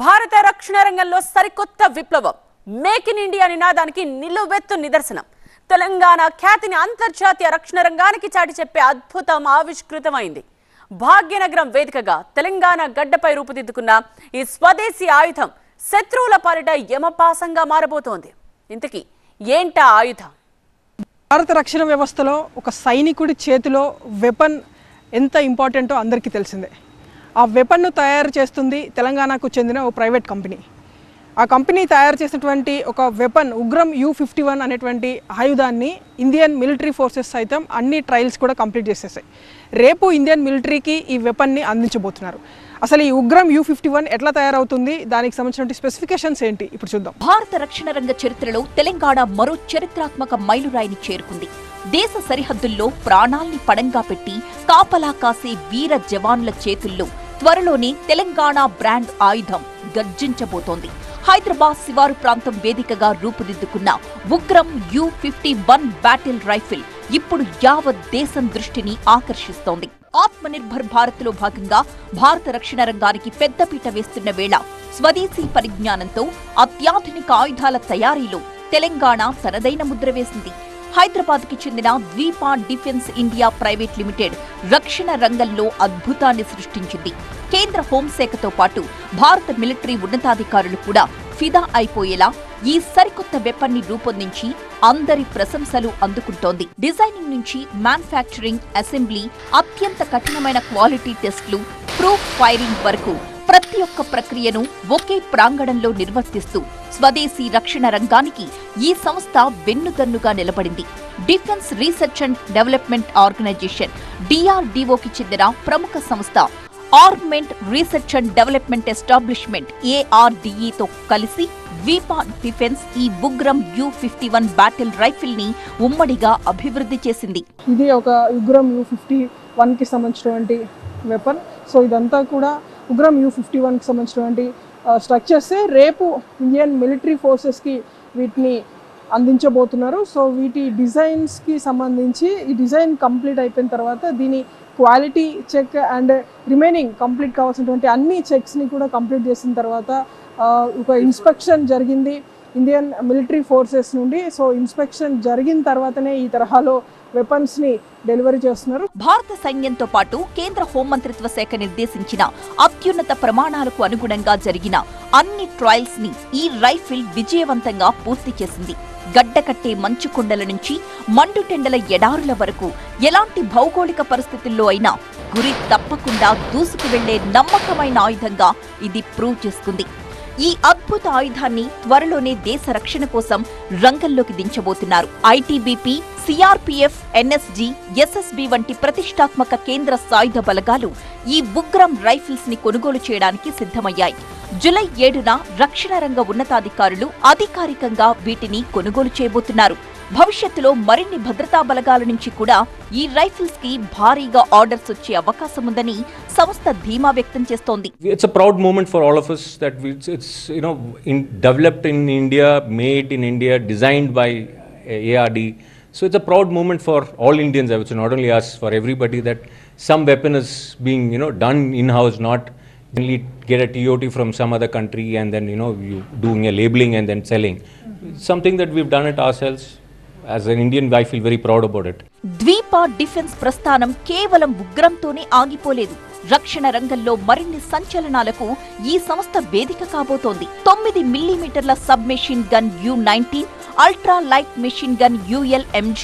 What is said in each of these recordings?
భారత రక్షణ రంగంలో సరికొత్త విప్లవం మేక్ ఇన్ ఇండియా నినాదానికి నిలువెత్తు నిదర్శనం. తెలంగాణ ఖ్యాతిని అంతర్జాతీయ రక్షణ రంగానికి చాటి చెప్పే అద్భుతం ఆవిష్కృతమైంది. భాగ్యనగరం వేదికగా తెలంగాణ గడ్డపై రూపుదిద్దుకున్న ఈ స్వదేశీ ఆయుధం శత్రువుల పాలిట యమపాసంగా మారబోతోంది. ఇంతకీ ఏంటా ఆయుధం? భారత రక్షణ వ్యవస్థలో ఒక సైనికుడి చేతిలో వెపన్ ఎంత ఇంపార్టెంటో అందరికీ తెలిసిందే. ఆ వెపన్ను తయారు చేస్తుంది తెలంగాణకు చెందిన ఓ ప్రైవేట్ కంపెనీ. ఆ కంపెనీ తయారు చేసినటువంటి ఒక వెపన్ ఉగ్రం U51 అనేటువంటి ఆయుధాన్ని ఇండియన్ మిలిటరీ ఫోర్సెస్ సైతం అన్ని ట్రయల్స్ కూడా కంప్లీట్ చేసేసాయి. రేపు ఇండియన్ మిలిటరీకి ఈ వెపన్ని అందించబోతున్నారు. అసలు ఈ ఉగ్రం U51 ఎట్లా తయారవుతుంది, దానికి సంబంధించిన స్పెసిఫికేషన్స్ ఏంటి ఇప్పుడు చూద్దాం. భారత రక్షణ రంగ చరిత్రలో తెలంగాణ మరో చరిత్రాత్మక మైలురాయిని చేరుకుంది. దేశ సరిహద్దుల్లో ప్రాణాల్ని పడంగా పెట్టి కాపలా కాసే వీర జవాన్ల చేతుల్లో త్వరలోనే తెలంగాణ బ్రాండ్ ఆయుధం గర్జించబోతోంది. హైదరాబాద్ శివారు ప్రాంతం వేదికగా రూపుదిద్దుకున్న ఉగ్రం U51 బ్యాటిల్ రైఫిల్ ఇప్పుడు యావత్ దేశం దృష్టిని ఆకర్షిస్తోంది. ఆత్మనిర్భర్ భారత్ లో భాగంగా భారత రక్షణ రంగానికి పెద్దపీట వేస్తున్న వేళ స్వదేశీ పరిజ్ఞానంతో అత్యాధునిక ఆయుధాల తయారీలో తెలంగాణ తనదైన ముద్ర వేసింది. హైదరాబాద్ కి చెందిన ద్వీపా డిఫెన్స్ ఇండియా ప్రైవేట్ లిమిటెడ్ రక్షణ రంగంలో అద్భుతాన్ని సృష్టించింది. కేంద్ర హోంశాఖతో పాటు భారత మిలిటరీ ఉన్నతాధికారులు కూడా ఫిదా అయిపోయేలా ఈ సరికొత్త వెపన్ని రూపొందించి అందరి ప్రశంసలు అందుకుంటోంది. డిజైనింగ్ నుంచి మ్యానుఫ్యాక్చరింగ్, అసెంబ్లీ, అత్యంత కఠినమైన క్వాలిటీ టెస్టులు, ప్రూఫ్ ఫైరింగ్ వరకు ప్రతి ఒక్క ప్రక్రియను ఒకే ప్రాంగణంలో నిర్వర్తిస్తూ స్వదేశీ రక్షణ రంగానికి ఈ సంస్థ వెన్నుదన్నుగా నిలబడింది. Defence research and development organisation DRDOకి చెందిన ప్రముఖ సంస్థ armament research and development establishment ARDEతో కలిసి ద్వీపా డిఫెన్స్ ఈ ఉగ్రం U51 బ్యాటిల్ రైఫిల్ ని ఉమ్మడిగా అభివృద్ధి చేసింది. ఇది ఒక ఉగ్రం U51 కి సంబంధించినటువంటి వెపన్. సో ఇదంతా కూడా ఉగ్రం U51 కి సంబంధించినటువంటి స్ట్రక్చర్స్ రేపు ఇండియన్ మిలిటరీ ఫోర్సెస్కి వీటిని అందించబోతున్నారు. సో వీటి డిజైన్స్కి సంబంధించి ఈ డిజైన్ కంప్లీట్ అయిపోయిన తర్వాత దీని quality check and remaining complete కావాల్సినటువంటి అన్ని చెక్స్ని కూడా కంప్లీట్ చేసిన తర్వాత ఒక ఇన్స్పెక్షన్ జరిగింది ఇండియన్ మిలిటరీ ఫోర్సెస్ నుండి. సో ఇన్స్పెక్షన్ జరిగిన తర్వాతనే ఈ తరహాలో వెపన్స్ ని డెలివరీ చేస్తున్నారు. భారత సైన్యంతో పాటు కేంద్ర హోంమంత్రిత్వ శాఖ నిర్దేశించిన అత్యున్నత ప్రమాణాలకు అనుగుణంగా జరిగిన అన్ని ట్రయల్స్ ని ఈ రైఫిల్ విజయవంతంగా పూర్తి చేసింది. గడ్డకట్టే మంచు కొండల నుంచి మండుటెండల ఎడారుల వరకు ఎలాంటి భౌగోళిక పరిస్థితుల్లో అయినా గురి తప్పకుండా దూసుకు వెళ్లే నమ్మకమైన ఆయుధంగా ఇది ప్రూవ్ చేసుకుంది. ఈ అద్భుత ఆయుధాన్ని త్వరలోనే దేశ రక్షణ కోసం రంగంలోకి దించబోతున్నారు. ITBP, CRPF, NSG, SSB వంటి ప్రతిష్టాత్మక కేంద్ర సాయుధ బలగాలు ఈ ఉగ్రం రైఫిల్స్ ని కొనుగోలు చేయడానికి సిద్ధమయ్యాయి. జూలై 7న రక్షణ రంగ ఉన్నతాధికారులు అధికారికంగా వీటిని కొనుగోలు చేయబోతున్నారు. భవిష్యత్తులో మరిన్ని భద్రతా బలగాల నుంచి కూడా ఈ రైఫిల్స్ కి భారీగా ఆర్డర్స్ వచ్చే అవకాశం ఉందని సంస్థ ధీమా వ్యక్తం చేస్తోంది. It's a proud moment for all of us that it's developed in India, made in India, designed by ARD. So it's a proud moment for all Indians, I would say, not only us, for everybody, that some weapon is being done in-house, not only get a TOT from some other country and then you doing a labeling and then selling. Something that we've done it ourselves. As an Indian, I feel very proud about it. Dweepa Defence ప్రస్థానం కేవలం ఉగ్రంతోనే ఆగిపోలేదు. రక్షణ రంగంలో మరిన్ని సంచలనాలకు ఈ సంస్థ వేదిక కాబోతోంది. 9 మిల్లీమీటర్ల sub machine gun U19, ultra light machine gun ULMG,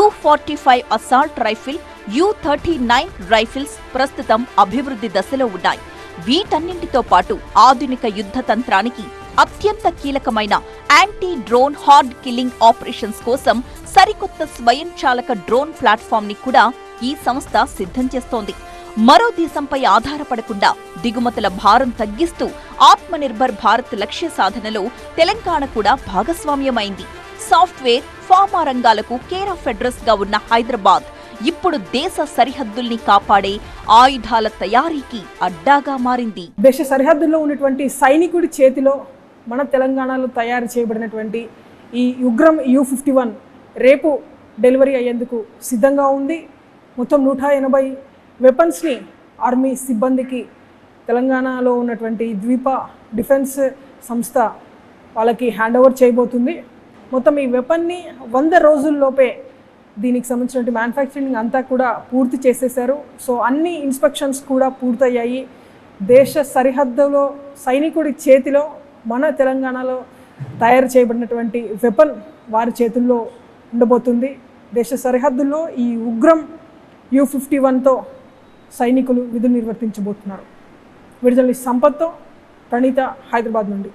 U45 assault rifle, U39 rifles ప్రస్తుతం అభివృద్ధి దశలో ఉన్నాయి. వీటన్నింటితో పాటు ఆధునిక యుద్ధ తంత్రానికి అత్యంత కీలకమైన anti drone hard killing operations కోసం సరికొత్త స్వయంచాలక డ్రోన్ ప్లాట్ఫామ్ ని కూడా ఈ సంస్థ సిద్ధం చేస్తోంది. మరో దేశంపై ఆధారపడకుండా దిగుమతుల భారం తగ్గిస్తూ ఆత్మనిర్భర్ భారత్ లక్ష్య సాధనలో తెలంగాణ కూడా భాగస్వామ్యమైంది. సాఫ్ట్వేర్, ఫార్మా రంగాలకు కేర్ ఆఫ్ అడ్రస్ గా ఉన్న హైదరాబాద్ ఇప్పుడు దేశ సరిహద్దుల్ని కాపాడే ఆయుధాల తయారీకి అడ్డాగా మారింది. దేశ సరిహద్దుల్లో ఉన్నటువంటి సైనికుడి చేతిలో మన తెలంగాణలో తయారు చేయబడినటువంటి ఈ ఉగ్రం U51 రేపు డెలివరీ అయ్యేందుకు సిద్ధంగా ఉంది. మొత్తం 180 వెపన్స్ని ఆర్మీ సిబ్బందికి తెలంగాణలో ఉన్నటువంటి ద్వీప డిఫెన్స్ సంస్థ వాళ్ళకి హ్యాండ్ ఓవర్ చేయబోతుంది. మొత్తం ఈ వెపన్ని 100 రోజుల్లోపే దీనికి సంబంధించిన మ్యానుఫ్యాక్చరింగ్ అంతా కూడా పూర్తి చేసేశారు. సో అన్ని ఇన్స్పెక్షన్స్ కూడా పూర్తయ్యాయి. దేశ సరిహద్దులో సైనికుడి చేతిలో మన తెలంగాణలో తయారు చేయబడినటువంటి వెపన్ వారి చేతుల్లో ఉండబోతుంది. దేశ సరిహద్దుల్లో ఈ ఉగ్రం U51తో సైనికులు విధులు నిర్వర్తించబోతున్నారు. విడుదల సంపత్తో ప్రణీత, హైదరాబాద్ నుండి.